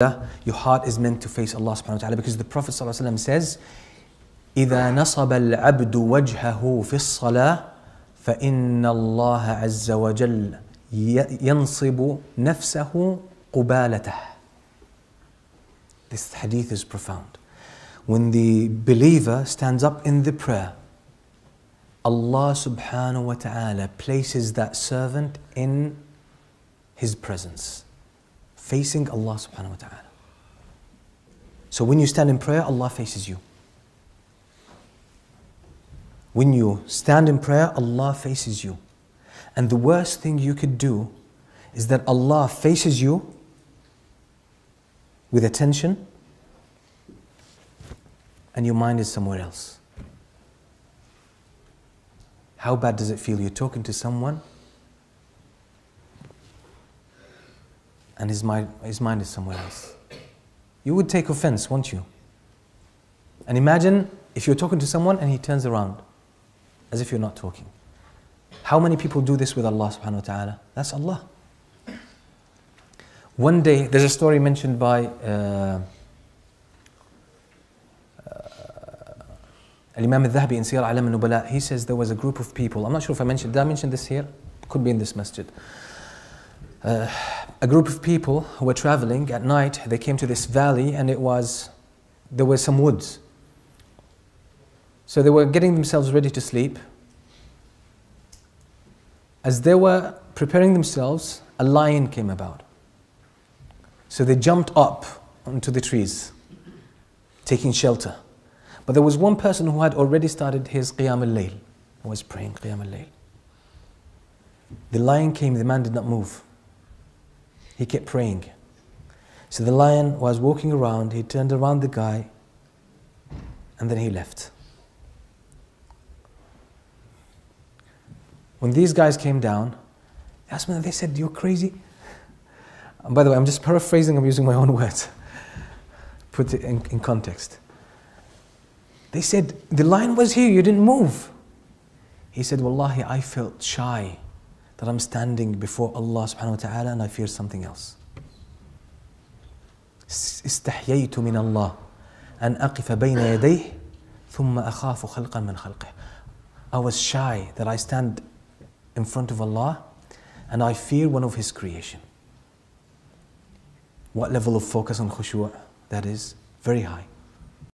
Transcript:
Your heart is meant to face Allah subhanahu wa ta'ala, because the Prophet ﷺ says, إِذَا نَصَبَ الْعَبْدُ وَجْهَهُ فِي الصَّلَاةِ فَإِنَّ اللَّهَ عَزَّ وَجَلَّ يَنصِبُ نَفْسَهُ قُبَالَتَهُ. This hadith is profound. When the believer stands up in the prayer, Allah subhanahu wa ta'ala places that servant in His presence, facing Allah subhanahu wa ta'ala. So when you stand in prayer, Allah faces you. When you stand in prayer, Allah faces you. And the worst thing you could do is that Allah faces you with attention and your mind is somewhere else. How bad does it feel? You're talking to someone and his mind is somewhere else. You would take offense, won't you? And imagine if you're talking to someone and he turns around as if you're not talking. How many people do this with Allah subhanahu wa ta'ala? That's Allah. One day, there's a story mentioned by Al-Imam Al-Dhahabi in Siyar A'lam Al-Nubala. He says there was a group of people. I'm not sure if did I mention this here? Could be in this masjid. A group of people who were traveling at night. They came to this valley and there were some woods. So they were getting themselves ready to sleep. As they were preparing themselves, a lion came about. So they jumped up onto the trees, taking shelter. But there was one person who had already started his Qiyam al-Layl, who was praying Qiyam al-Layl. The lion came, the man did not move. He kept praying. So the lion was walking around, he turned around the guy, and then he left. When these guys came down, they said, "You're crazy." And by the way, I'm just paraphrasing, I'm using my own words. Put it in context. They said, "The lion was here, you didn't move." He said, "Wallahi, I felt shy that I'm standing before Allah subhanahu wa ta'ala and I fear something else. استحييت من الله أن أقف بين يديه ثم أخاف خلقا من خلقه." I was shy that I stand in front of Allah and I fear one of His creation. What level of focus on khushu'? That is very high.